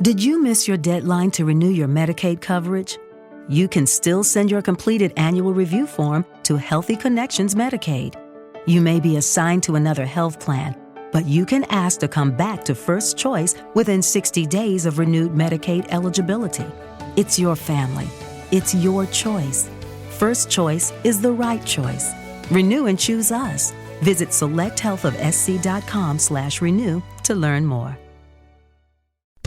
Did you miss your deadline to renew your Medicaid coverage? You can still send your completed annual review form to Healthy Connections Medicaid. You may be assigned to another health plan, but you can ask to come back to First Choice within 60 days of renewed Medicaid eligibility. It's your family. It's your choice. First Choice is the right choice. Renew and choose us. Visit selecthealthofsc.com/renew to learn more.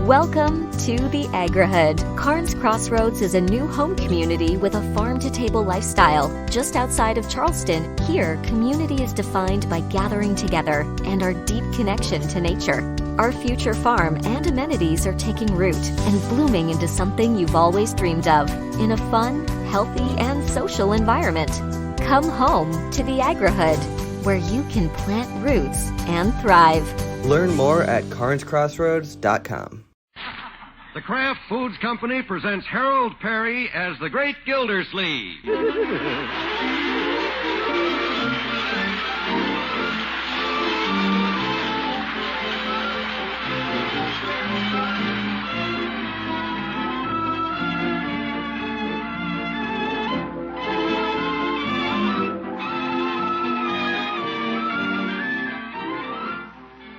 Welcome to the Agrihood. Carnes Crossroads is a new home community with a farm-to-table lifestyle. Just outside of Charleston, here, community is defined by gathering together and our deep connection to nature. Our future farm and amenities are taking root and blooming into something you've always dreamed of in a fun, healthy, and social environment. Come home to the Agrihood, where you can plant roots and thrive. Learn more at carnescrossroads.com. The Kraft Foods Company presents Harold Perry as the Great Gildersleeve.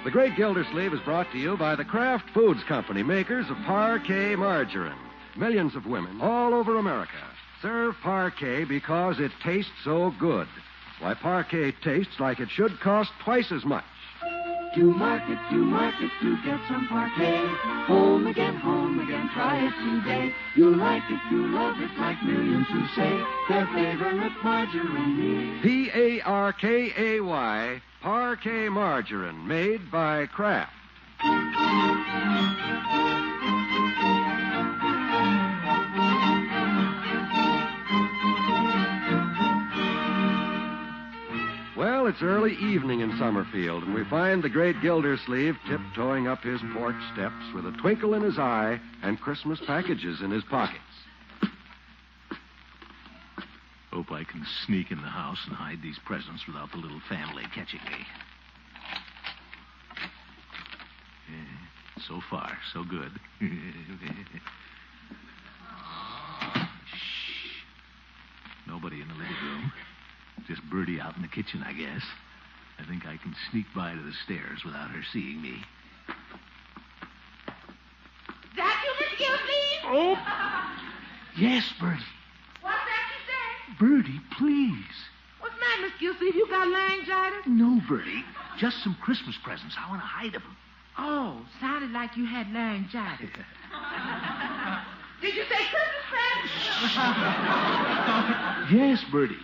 The Great Gildersleeve is brought to you by the Kraft Foods Company, makers of Parquet margarine. Millions of women all over America serve Parquet because it tastes so good. Why, Parquet tastes like it should cost twice as much. To market, to get some Parquet. Home again, try it today. You'll like it, you'll love it, like millions who say their favorite margarine is Parkay, Parquet margarine, made by Kraft. Well, it's early evening in Summerfield, and we find the Great Gildersleeve tiptoeing up his porch steps with a twinkle in his eye and Christmas packages in his pockets. Hope I can sneak in the house and hide these presents without the little family catching me. So far, so good. Shh. Nobody in the living room. Just Bertie out in the kitchen, I guess. I think I can sneak by to the stairs without her seeing me. That you, Miss Gildersleeve? Oh! Yes, Bertie. What's that you say? Bertie, please. What's the matter, Miss Gildersleeve? You got laryngitis? No, Bertie. Just some Christmas presents. I want to hide them. Oh, sounded like you had laryngitis. Did you say Christmas presents? Yes, Bertie.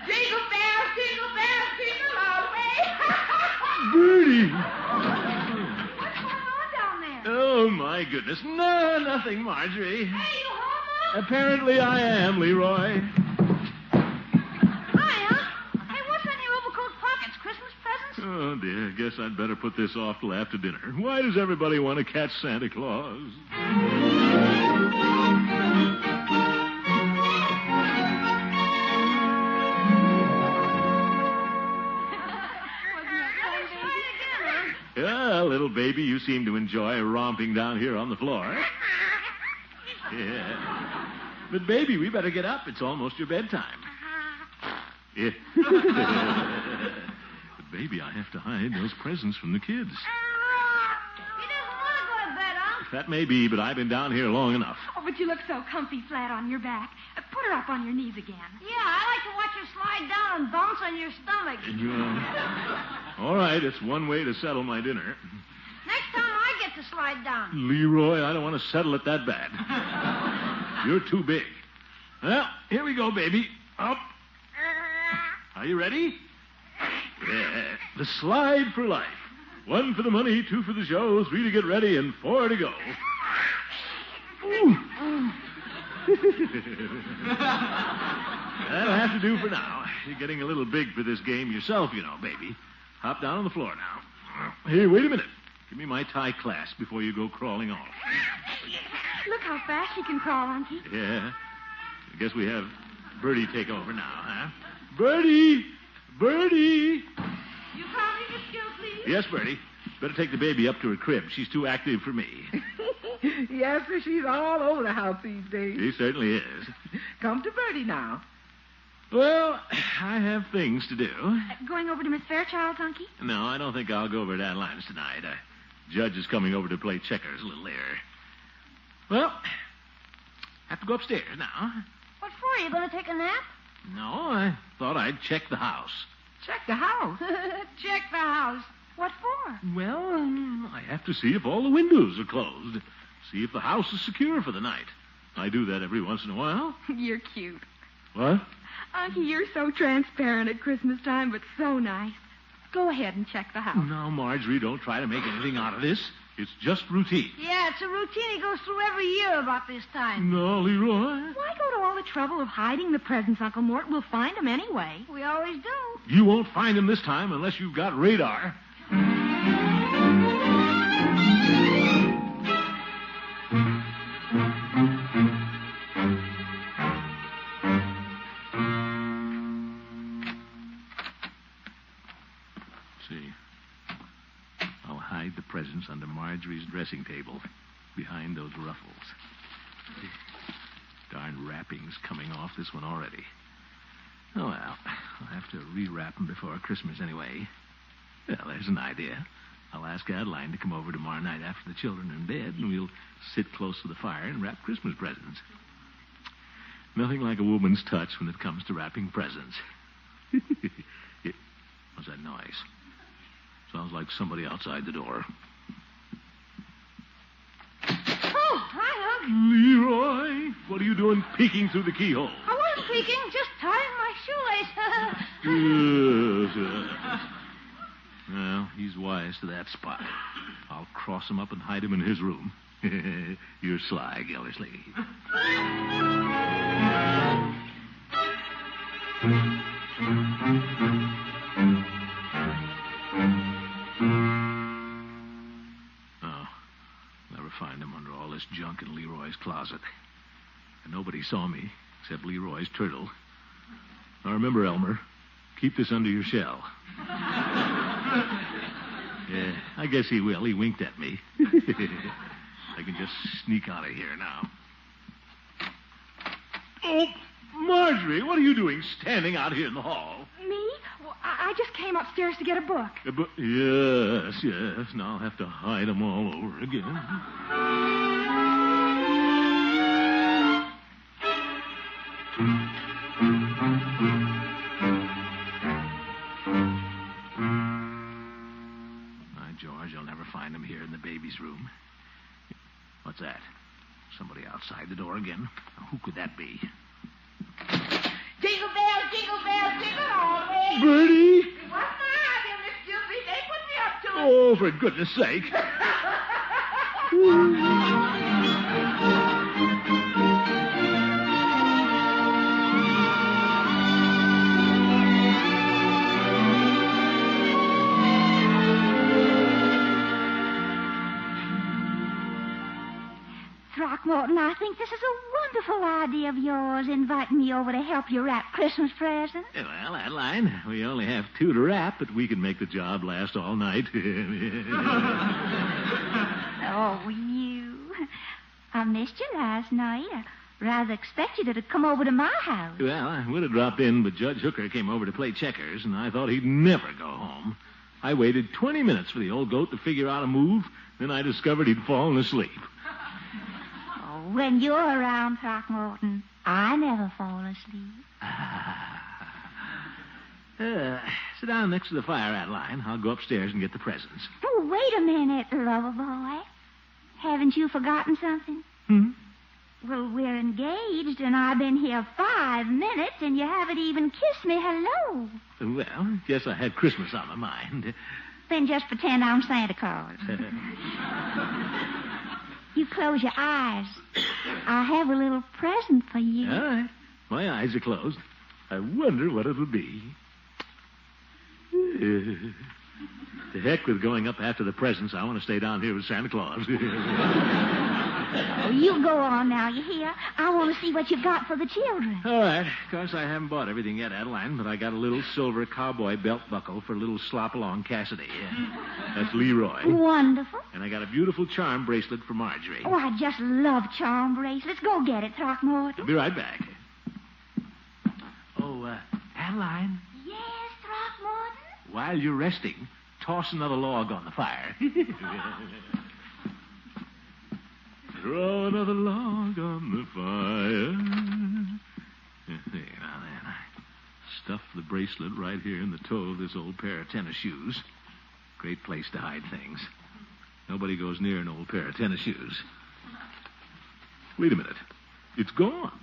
Jingle bells, jingle all the way. Bertie! What's going on down there? Oh, my goodness. No, nothing, Marjorie. Hey, you home, Unc? Apparently I am, Leroy. Hi, Unc. Hey, what's in your overcoat pockets? Christmas presents? Oh, dear. Guess I'd better put this off till after dinner. Why does everybody want to catch Santa Claus? Yeah, little baby, you seem to enjoy romping down here on the floor. Yeah. But, baby, we better get up. It's almost your bedtime. Yeah. But, baby, I have to hide those presents from the kids. He doesn't want to go to bed, Unc. That may be, but I've been down here long enough. Oh, but you look so comfy flat on your back. Put her up on your knees again. Yeah, I like to watch you slide down and bounce on your stomach. All right, it's one way to settle my dinner. Next time I get to slide down. Leroy, I don't want to settle it that bad. You're too big. Well, here we go, baby. Up. Are you ready? Yeah. The slide for life. 1 for the money, 2 for the show, 3 to get ready, and 4 to go. Ooh. That'll have to do for now. You're getting a little big for this game yourself, you know, baby. Hop down on the floor now. Hey, wait a minute. Give me my tie clasp before you go crawling off. Look how fast she can crawl, Unky. Yeah. I guess we have Bertie take over now, huh? Bertie! Bertie! You call me Miss Gildersleeve? Yes, Bertie. Better take the baby up to her crib. She's too active for me. Yes, sir, she's all over the house these days. She certainly is. Come to Bertie now. Well, I have things to do. Going over to Miss Fairchild's, Unky? No, I don't think I'll go over to Adeline's tonight. Judge is coming over to play checkers a little later. Well, have to go upstairs now. What for? Are you going to take a nap? No, I thought I'd check the house. Check the house. Check the house. What for? Well, I have to see if all the windows are closed. See if the house is secure for the night. I do that every once in a while. You're cute. What? Unky, you're so transparent at Christmas time, but so nice. Go ahead and check the house. Now, Marjorie, don't try to make anything out of this. It's just routine. Yeah, it's a routine he goes through every year about this time. No, Leroy. Why go to all the trouble of hiding the presents, Uncle Mort? We'll find them anyway. We always do. You won't find him this time unless you've got radar. Presents under Marjorie's dressing table, behind those ruffles. Darn wrappings coming off this one already. Oh, well, I'll have to rewrap them before Christmas anyway. Well, there's an idea. I'll ask Adeline to come over tomorrow night after the children are in bed, and we'll sit close to the fire and wrap Christmas presents. Nothing like a woman's touch when it comes to wrapping presents. What's that noise? Sounds like somebody outside the door. Oh, hi, Unc. Leroy, what are you doing peeking through the keyhole? I wasn't peeking, just tying my shoelace. Yes. Well, he's wise to that spot. I'll cross him up and hide him in his room. You're sly, Gildersleeve. Find him under all this junk in Leroy's closet. And nobody saw me except Leroy's turtle. Now remember, Elmer, keep this under your shell. Yeah, I guess he will. He winked at me. I can just sneak out of here now. Oh, Marjorie, what are you doing standing out here in the hall? Me? Well, I just came upstairs to get a book. Yes. Now I'll have to hide them all over again. My George, I'll never find him here in the baby's room. What's that? Somebody outside the door again? Now, who could that be? Jingle bells, jingle all the way. Bertie! What's the matter, Miss Gildersleeve? They put me up to it. Oh, for goodness sake. Throckmorton, I think this is a wonderful idea of yours, inviting me over to help you wrap Christmas presents. Well, Adeline, we only have 2 to wrap, but we can make the job last all night. Oh, you. I missed you last night. I rather expected you to come over to my house. Well, I would have dropped in, but Judge Hooker came over to play checkers, and I thought he'd never go home. I waited 20 minutes for the old goat to figure out a move, then I discovered he'd fallen asleep. When you're around, Throckmorton, I never fall asleep. Sit down next to the fire, Adeline. I'll go upstairs and get the presents. Oh, wait a minute, lover boy. Haven't you forgotten something? Well, we're engaged, and I've been here 5 minutes, and you haven't even kissed me hello. Well, guess I had Christmas on my mind. Then just pretend I'm Santa Claus. You close your eyes. I have a little present for you. All right. My eyes are closed. I wonder what it'll be. To heck with going up after the presents. I want to stay down here with Santa Claus. Oh, you go on now, you hear? I want to see what you've got for the children. All right. Of course, I haven't bought everything yet, Adeline, but I got a little silver cowboy belt buckle for little slop-along Cassidy. That's Leroy. Wonderful. And I got a beautiful charm bracelet for Marjorie. Oh, I just love charm bracelets. Go get it, Throckmorton. I'll be right back. Oh, Adeline, Yes, Throckmorton? while you're resting, toss another log on the fire. Throw another log on the fire. There, now then. I stuff the bracelet right here in the toe of this old pair of tennis shoes. Great place to hide things. Nobody goes near an old pair of tennis shoes. Wait a minute. It's gone.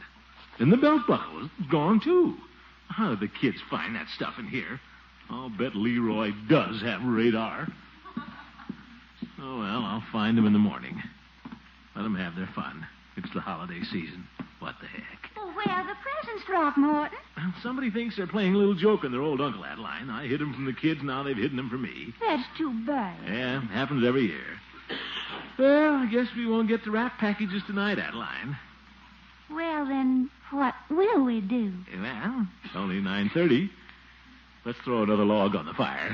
And the belt buckle is gone, too. How did the kids find that stuff in here? I'll bet Leroy does have radar. Oh, well, I'll find him in the morning. Let them have their fun. It's the holiday season. What the heck? Well, where are the presents, Throckmorton? Well, somebody thinks they're playing a little joke on their old Uncle Adeline. I hid them from the kids, now they've hidden them from me. That's too bad. Yeah, happens every year. Well, I guess we won't get to wrap packages tonight, Adeline. Well, then, what will we do? Well, it's only 9:30. Let's throw another log on the fire.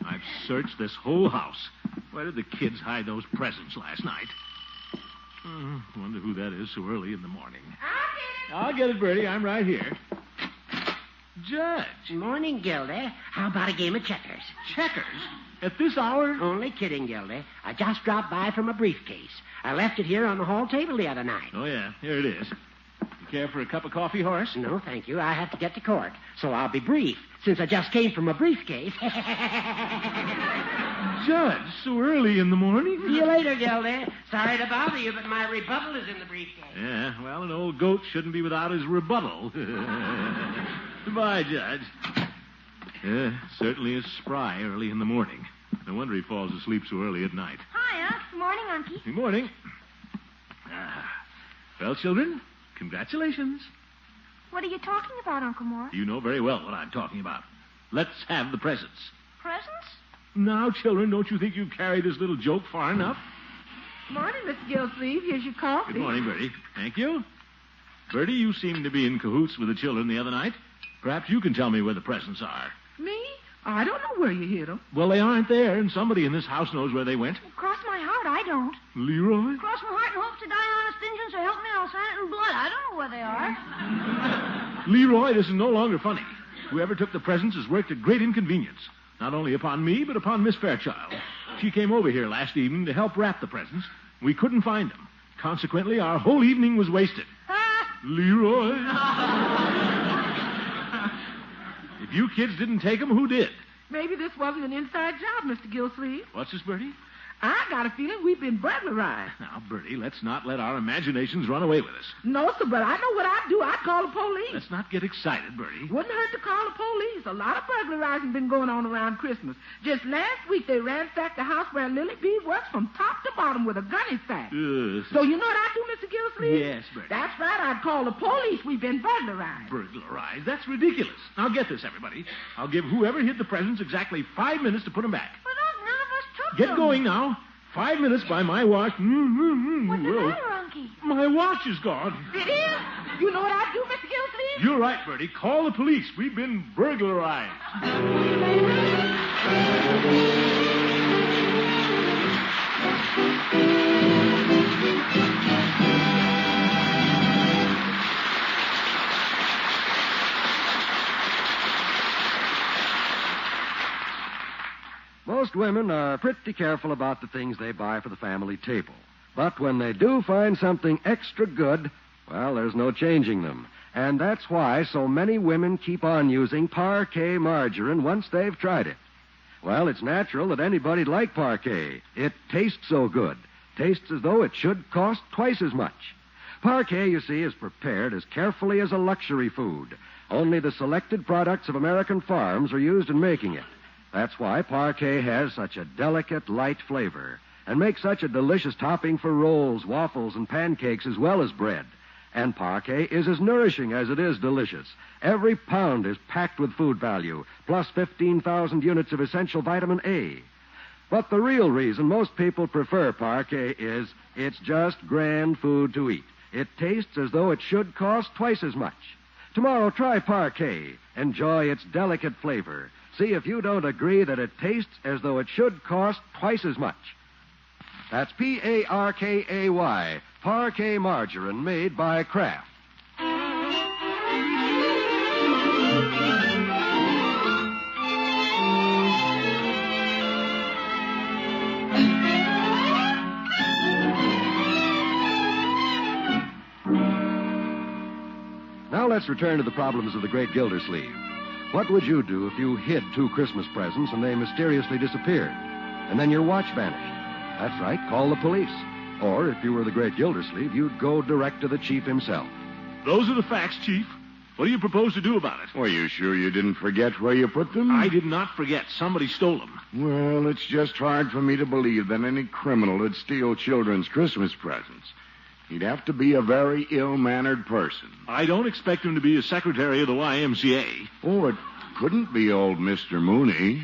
I've searched this whole house. Where did the kids hide those presents last night? Wonder who that is so early in the morning. I'll get it, Bertie. I'm right here. Judge. Morning, Gildy. How about a game of checkers? Checkers? At this hour? Only kidding, Gildy. I just dropped by from a briefcase. I left it here on the hall table the other night. Oh, yeah. Here it is. You care for a cup of coffee, Horace? No, thank you. I have to get to court, so I'll be brief, since I just came from a briefcase. Judge, so early in the morning? See you later, Gildy. Sorry to bother you, but my rebuttal is in the briefcase. Yeah, well, an old goat shouldn't be without his rebuttal. Goodbye, Judge. Certainly is spry early in the morning. No wonder he falls asleep so early at night. Hiya. Good morning, Unky. Good morning. Well, children, congratulations. What are you talking about, Uncle Mort? You know very well what I'm talking about. Let's have the presents. Presents? Now, children, don't you think you've carried this little joke far enough? Morning, Mr. Gildersleeve. Here's your coffee. Good morning, Bertie. Thank you. Bertie, you seemed to be in cahoots with the children the other night. Perhaps you can tell me where the presents are. Me? I don't know where you hid them. Well, they aren't there, and somebody in this house knows where they went. Cross my heart, I don't. Leroy? Cross my heart and hope to die honest Injun, so help me, I'll sign it in blood. I don't know where they are. Leroy, this is no longer funny. Whoever took the presents has worked at great inconvenience, not only upon me, but upon Miss Fairchild. She came over here last evening to help wrap the presents. We couldn't find them. Consequently, our whole evening was wasted. Leroy? If you kids didn't take them, who did? Maybe this wasn't an inside job, Mr. Gildersleeve. What's this, Bertie? I got a feeling we've been burglarized. Now, Bertie, let's not let our imaginations run away with us. No, sir, but I know what I'd do. I'd call the police. Let's not get excited, Bertie. Wouldn't hurt to call the police. A lot of burglarizing been going on around Christmas. Just last week, they ransacked the house where Lily B works from top to bottom with a gun in fact. So you know what I'd do, Mr. Gildersleeve? Yes, Bertie. That's right. I'd call the police. We've been burglarized. Burglarized? That's ridiculous. Now get this, everybody. I'll give whoever hid the presents exactly 5 minutes to put them back. But none of us took Get them. going now. 5 minutes by my watch. What's the matter, Unky? My watch is gone. It is? You know what I'd do, Mr. Gildersleeve? You're right, Bertie. Call the police. We've been burglarized. Most women are pretty careful about the things they buy for the family table. But when they do find something extra good, well, there's no changing them. And that's why so many women keep on using Parquet margarine once they've tried it. Well, it's natural that anybody'd like Parquet. It tastes so good. Tastes as though it should cost twice as much. Parquet, you see, is prepared as carefully as a luxury food. Only the selected products of American farms are used in making it. That's why Parquet has such a delicate, light flavor. and make such a delicious topping for rolls, waffles, and pancakes as well as bread. And parquet is as nourishing as it is delicious. Every pound is packed with food value, plus 15,000 units of essential vitamin A. But the real reason most people prefer parquet is it's just grand food to eat. It tastes as though it should cost twice as much. Tomorrow, try parquet. Enjoy its delicate flavor. See if you don't agree that it tastes as though it should cost twice as much. That's Parkay, Parquet margarine made by Kraft. Now let's return to the problems of the great Gildersleeve. What would you do if you hid 2 Christmas presents and they mysteriously disappeared? And then your watch vanished. That's right, call the police. Or, if you were the great Gildersleeve, you'd go direct to the chief himself. Those are the facts, Chief. What do you propose to do about it? Are you sure you didn't forget where you put them? I did not forget. Somebody stole them. Well, it's just hard for me to believe that any criminal would steal children's Christmas presents. He'd have to be a very ill-mannered person. I don't expect him to be a secretary of the YMCA. Oh, it couldn't be old Mr. Mooney.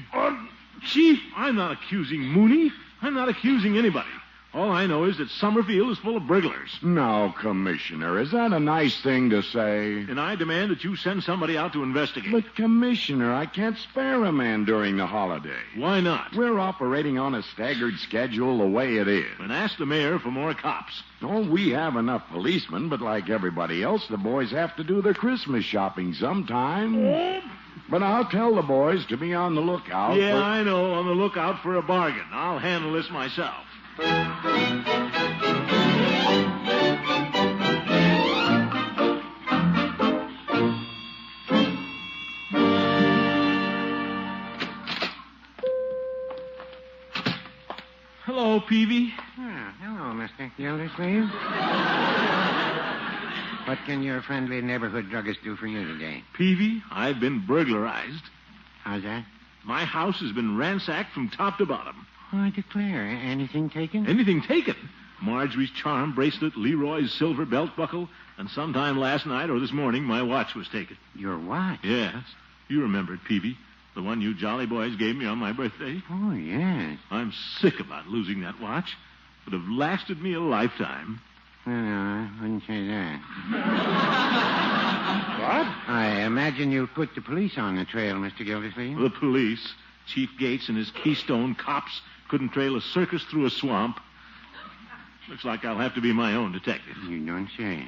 Chief, I'm not accusing Mooney. I'm not accusing anybody. All I know is that Summerfield is full of burglars. Now, Commissioner, is that a nice thing to say? And I demand that you send somebody out to investigate. But, Commissioner, I can't spare a man during the holiday. Why not? We're operating on a staggered schedule the way it is. And ask the mayor for more cops. Oh, we have enough policemen, but like everybody else, the boys have to do their Christmas shopping sometime. But I'll tell the boys to be on the lookout. Yeah, I know. On the lookout for a bargain. I'll handle this myself. Hello, Peavy. Hello, Mr. Gildersleeve. What can your friendly neighborhood druggist do for you today? Peavy, I've been burglarized. How's that? My house has been ransacked from top to bottom. I declare. Anything taken? Anything taken? Marjorie's charm bracelet, Leroy's silver belt buckle, and sometime last night or this morning, my watch was taken. Your watch? Yes. You remember it, Peavy. The one you jolly boys gave me on my birthday. Oh, yes. I'm sick about losing that watch. It would have lasted me a lifetime. No, I wouldn't say that. What? I imagine you put the police on the trail, Mr. Gildersleeve. The police? Chief Gates and his Keystone cops couldn't trail a circus through a swamp. Looks like I'll have to be my own detective. You don't say.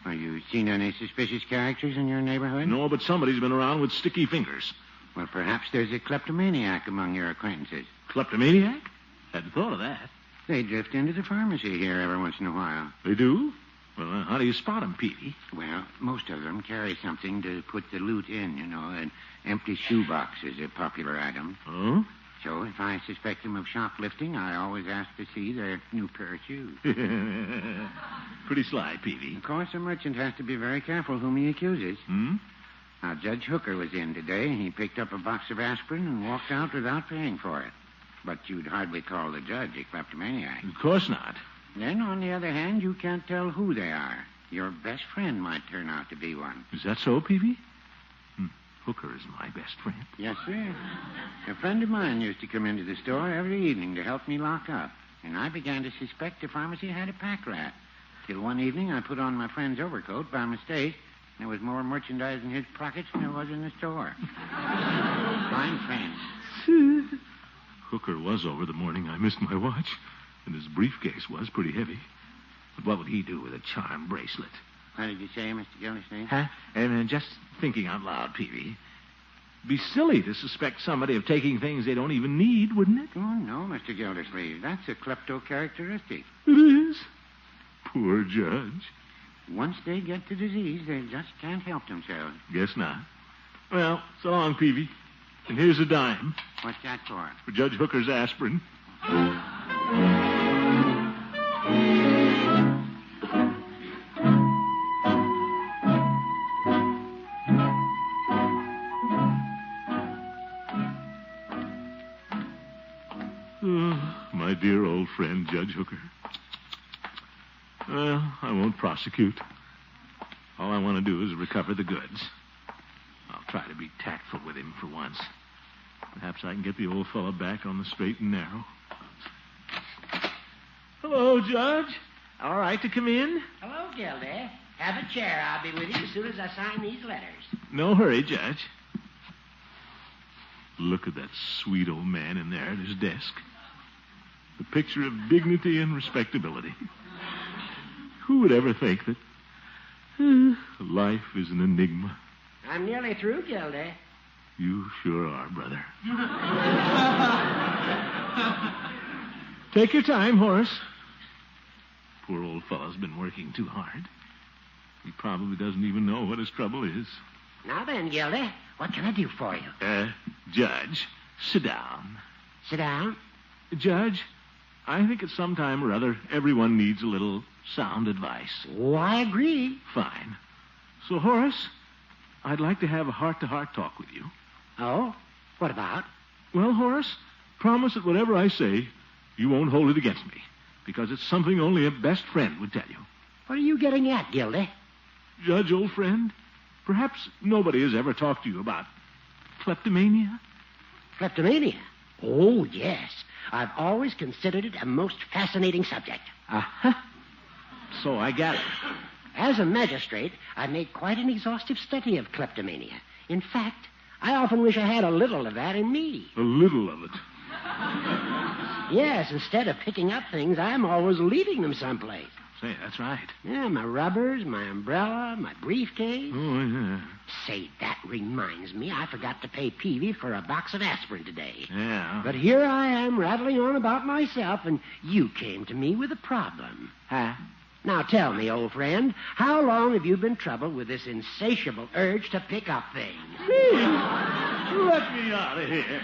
Have you seen any suspicious characters in your neighborhood? No, but somebody's been around with sticky fingers. Well, perhaps there's a kleptomaniac among your acquaintances. Kleptomaniac? Hadn't thought of that. They drift into the pharmacy here every once in a while. They do? Well, how do you spot them, Peavy? Well, most of them carry something to put the loot in, you know. An empty shoebox is a popular item. Oh? So if I suspect them of shoplifting, I always ask to see their new pair of shoes. Pretty sly, Peavy. Of course, a merchant has to be very careful whom he accuses. Hmm? Now, Judge Hooker was in today. He picked up a box of aspirin and walked out without paying for it. But you'd hardly call the judge a kleptomaniac. Of course not. Then, on the other hand, you can't tell who they are. Your best friend might turn out to be one. Is that so, Peavy? Hooker is my best friend. Yes, sir. A friend of mine used to come into the store every evening to help me lock up. And I began to suspect the pharmacy had a pack rat. Till one evening I put on my friend's overcoat by mistake. There was more merchandise in his pockets than there was in the store. Fine friend. Hooker was over the morning I missed my watch, and his briefcase was pretty heavy. But what would he do with a charm bracelet? What did you say, Mr. Gildersleeve? Huh? Just thinking out loud, Peavy. Be silly to suspect somebody of taking things they don't even need, wouldn't it? Oh, no, Mr. Gildersleeve. That's a klepto characteristic. It is. Poor judge. Once they get the disease, they just can't help themselves. Guess not. Well, so long, Peavy. And here's a dime. What's that for? For Judge Hooker's aspirin. My dear old friend, Judge Hooker. Well, I won't prosecute. All I want to do is recover the goods. I'll try to be tactful with him for once. Perhaps I can get the old fellow back on the straight and narrow. Hello, Judge. All right to come in? Hello, Gildy. Have a chair. I'll be with you as soon as I sign these letters. No hurry, Judge. Look at that sweet old man in there at his desk. The picture of dignity and respectability. Who would ever think that life is an enigma? I'm nearly through, Gildy. You sure are, brother. Take your time, Horace. Poor old fellow's been working too hard. He probably doesn't even know what his trouble is. Now then, Gildy, what can I do for you? Judge, sit down. Sit down. Judge, I think at some time or other everyone needs a little sound advice. Oh, I agree. Fine. So, Horace, I'd like to have a heart-to-heart talk with you. Oh? What about? Well, Horace, promise that whatever I say, you won't hold it against me, because it's something only a best friend would tell you. What are you getting at, Gildy? Judge, old friend, perhaps nobody has ever talked to you about kleptomania? Kleptomania? Oh, yes. I've always considered it a most fascinating subject. Uh-huh. So I gather. As a magistrate, I've made quite an exhaustive study of kleptomania. In fact, I often wish I had a little of that in me. A little of it? Yes, instead of picking up things, I'm always leaving them someplace. Say, that's right. Yeah, my rubbers, my umbrella, my briefcase. Oh, yeah. Say, that reminds me, I forgot to pay Peavy for a box of aspirin today. Yeah. But here I am rattling on about myself, and you came to me with a problem. Huh? Now tell me, old friend, how long have you been troubled with this insatiable urge to pick up things? Let me out of here.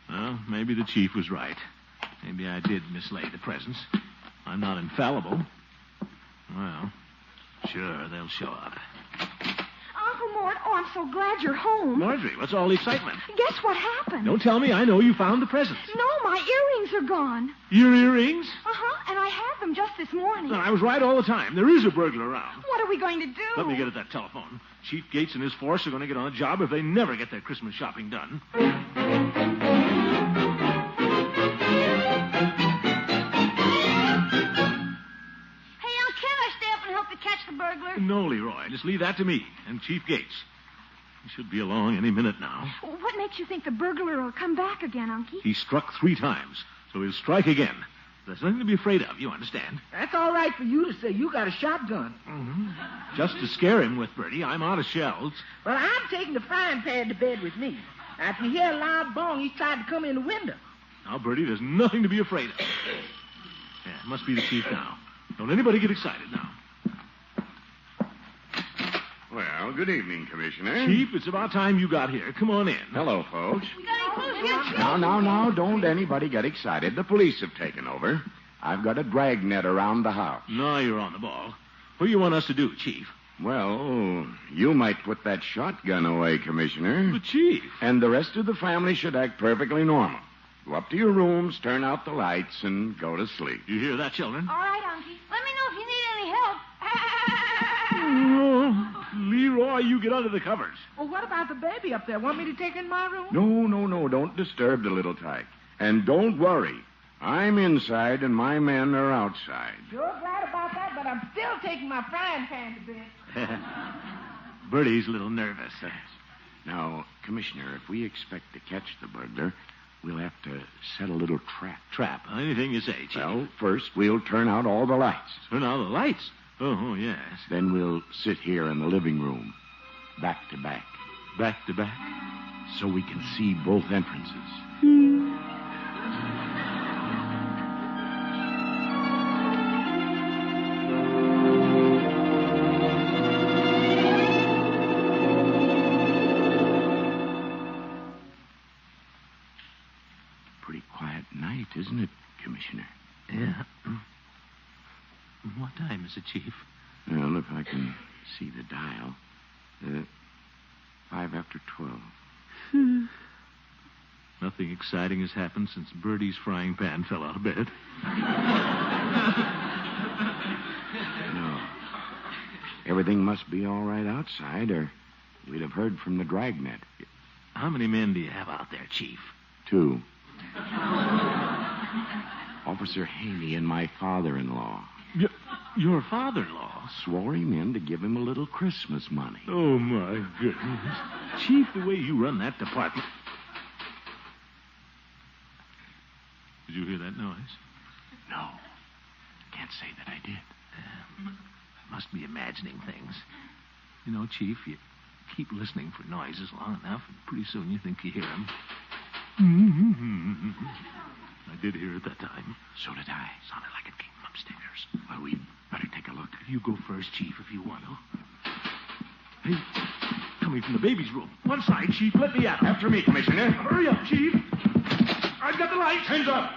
Well, maybe the chief was right. Maybe I did mislay the presents. I'm not infallible. Well, sure, they'll show up. Uncle Mort, oh, I'm so glad you're home. Marjorie, what's all the excitement? Guess what happened? Don't tell me. I know you found the presents. No, my earrings are gone. Your earrings? Uh-huh, and I had them just this morning. No, I was right all the time. There is a burglar around. What are we going to do? Let me get at that telephone. Chief Gates and his force are going to get on a job if they never get their Christmas shopping done. Catch the burglar? No, Leroy. Just leave that to me and Chief Gates. He should be along any minute now. What makes you think the burglar will come back again, Unky? He struck 3 times, so he'll strike again. There's nothing to be afraid of, you understand? That's all right for you to say. You got a shotgun. Mm-hmm. Just to scare him with, Bertie. I'm out of shells. Well, I'm taking the frying pan to bed with me. Now, if you hear a loud bong, he's trying to come in the window. Now, Bertie, there's nothing to be afraid of. Yeah, it must be the chief now. Don't anybody get excited now. Well, good evening, Commissioner. Chief, it's about time you got here. Come on in. Hello, folks. We got any clues yet, Chief? Now, don't anybody get excited. The police have taken over. I've got a dragnet around the house. Now you're on the ball. What do you want us to do, Chief? Well, you might put that shotgun away, Commissioner. But, Chief. And the rest of the family should act perfectly normal. Go up to your rooms, turn out the lights, and go to sleep. You hear that, children? All right, Unky. Let me know if you need any help. Oh, Leroy, you get under the covers. Well, what about the baby up there? Want me to take in my room? No. Don't disturb the little tyke. And don't worry. I'm inside and my men are outside. Sure glad about that, but I'm still taking my frying pan to bed. Bertie's a little nervous. Now, Commissioner, if we expect to catch the burglar, we'll have to set a little trap. Trap? Anything you say, Chief. Well, first we'll turn out all the lights. Turn out the lights? Oh, yes. Then we'll sit here in the living room, back to back. Back to back? So we can see both entrances. Pretty quiet night, isn't it, Commissioner? Yeah. What time time is it, Chief? Well, if I can see the dial. 5 after 12. Nothing exciting has happened since Bertie's frying pan fell out of bed. No. Everything must be all right outside, or we'd have heard from the dragnet. How many men do you have out there, Chief? 2. Officer Haney and my father-in-law. Your father-in-law? Swore him in to give him a little Christmas money. Oh, my goodness. Chief, the way you run that department... Did you hear that noise? No. Can't say that I did. Must be imagining things. You know, Chief, you keep listening for noises long enough, and pretty soon you think you hear them. I did hear it that time. So did I. Sounded like it came from upstairs. Well, we better take a look. You go first, Chief, if you want to. Hey, coming from the baby's room. One side, Chief. Let me out. After me, Commissioner. Hurry up, Chief. I've got the lights. Hands up.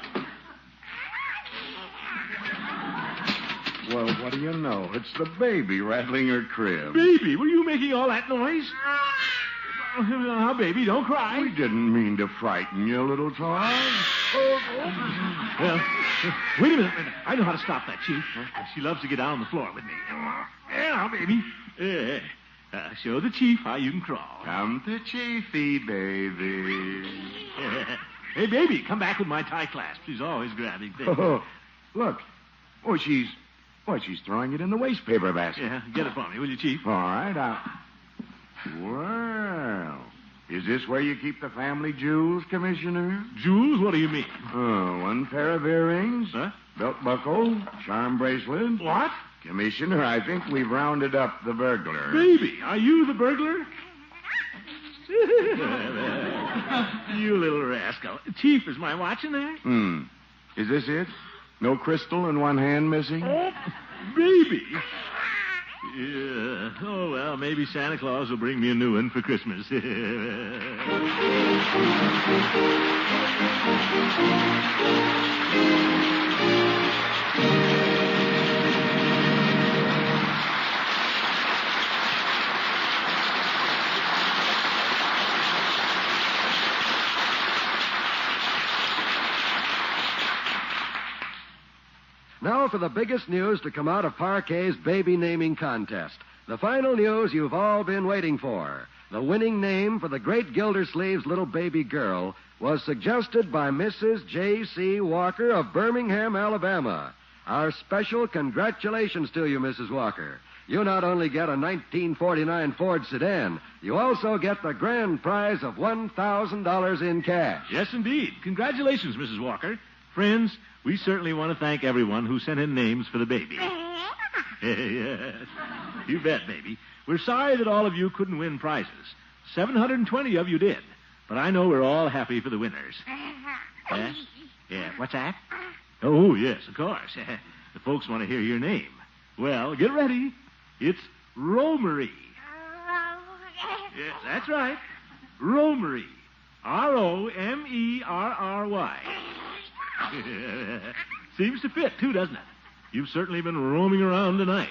Well, what do you know? It's the baby rattling her crib. Baby, were you making all that noise? Now, baby, don't cry. We didn't mean to frighten you, little toy. Well, wait a minute. I know how to stop that, Chief. She loves to get down on the floor with me. Yeah, baby. Show the Chief how you can crawl. Come to Chiefy, baby. Hey, baby, come back with my tie clasp. She's always grabbing things. Oh, look. Oh, she's throwing it in the waste paper basket. Yeah, get it for me, will you, Chief? All right, Well, is this where you keep the family jewels, Commissioner? Jewels? What do you mean? Oh, 1 pair of earrings. Huh? Belt buckle. Charm bracelet. What? Commissioner, I think we've rounded up the burglar. Baby, are you the burglar? You little rascal. Chief, is my watch in there? Is this it? No crystal and 1 hand missing? Oh, baby. Yeah. Oh, well, maybe Santa Claus will bring me a new one for Christmas. Now for the biggest news to come out of Parquet's baby naming contest. The final news you've all been waiting for. The winning name for the great Gildersleeve's little baby girl was suggested by Mrs. J.C. Walker of Birmingham, Alabama. Our special congratulations to you, Mrs. Walker. You not only get a 1949 Ford sedan, you also get the grand prize of $1,000 in cash. Yes, indeed. Congratulations, Mrs. Walker. Friends, we certainly want to thank everyone who sent in names for the baby. Yes. You bet, baby. We're sorry that all of you couldn't win prizes. 720 of you did. But I know we're all happy for the winners. Yes? Yeah, what's that? Oh, yes, of course. The folks want to hear your name. Well, get ready. It's Romery. Yes, that's right. Romery. Romerry. Seems to fit, too, doesn't it? You've certainly been roaming around tonight.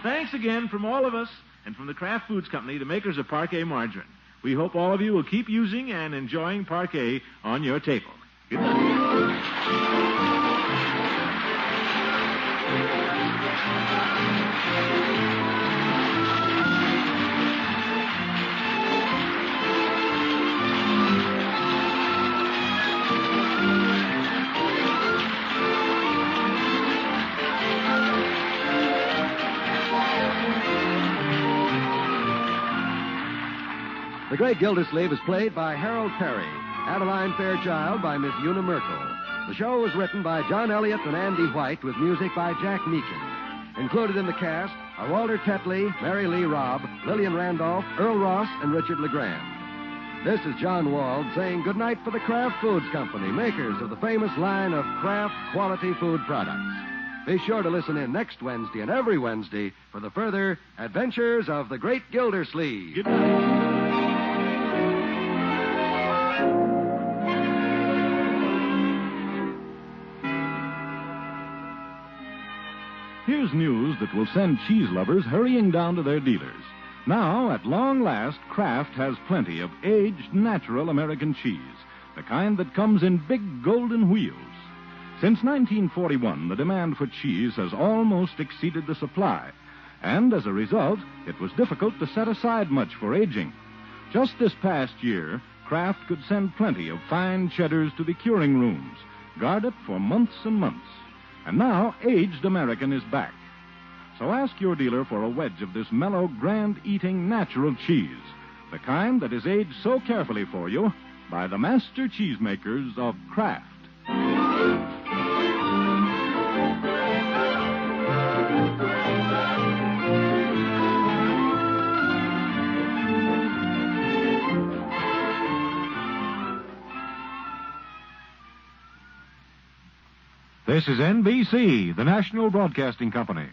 Thanks again from all of us and from the Kraft Foods Company, the makers of Parquet margarine. We hope all of you will keep using and enjoying Parquet on your table. Good night. The Great Gildersleeve is played by Harold Perry. Adeline Fairchild by Miss Una Merkel. The show was written by John Elliott and Andy White with music by Jack Meakin. Included in the cast are Walter Tetley, Mary Lee Robb, Lillian Randolph, Earl Ross, and Richard LeGrand. This is John Wald saying goodnight for the Kraft Foods Company, makers of the famous line of Kraft quality food products. Be sure to listen in next Wednesday and every Wednesday for the further adventures of the Great Gildersleeve. Good night. Here's Here's news that will send cheese lovers hurrying down to their dealers. Now, at long last, Kraft has plenty of aged, natural American cheese, the kind that comes in big golden wheels. Since 1941, the demand for cheese has almost exceeded the supply, and as a result, it was difficult to set aside much for aging. Just this past year, Kraft could send plenty of fine cheddars to the curing rooms, guard it for months and months. And now, aged American is back. So ask your dealer for a wedge of this mellow, grand-eating, natural cheese, the kind that is aged so carefully for you by the master cheesemakers of Kraft. This is NBC, the National Broadcasting Company.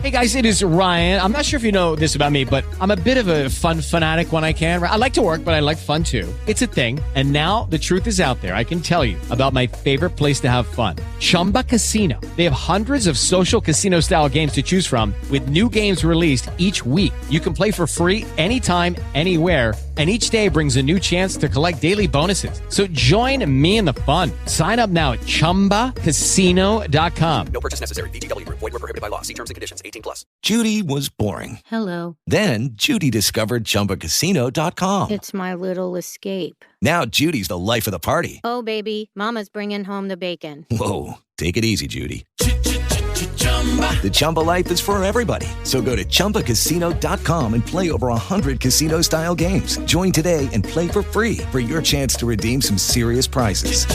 Hey guys, it is Ryan. I'm not sure if you know this about me, but I'm a bit of a fun fanatic when I can. I like to work, but I like fun too. It's a thing. And now the truth is out there. I can tell you about my favorite place to have fun. Chumba Casino. They have hundreds of social casino style games to choose from with new games released each week. You can play for free anytime, anywhere. And each day brings a new chance to collect daily bonuses. So join me in the fun. Sign up now at ChumbaCasino.com. No purchase necessary. VGW Group. Void where prohibited by law. See terms and conditions. 18+. Judy was boring. Hello. Then Judy discovered ChumbaCasino.com. It's my little escape. Now Judy's the life of the party. Oh, baby, mama's bringing home the bacon. Whoa, take it easy, Judy. The Chumba life is for everybody. So go to ChumbaCasino.com and play over 100 casino-style games. Join today and play for free for your chance to redeem some serious prizes.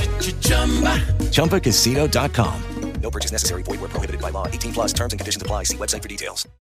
ChumbaCasino.com. No purchase necessary. Void where prohibited by law. 18+. Terms and conditions apply. See website for details.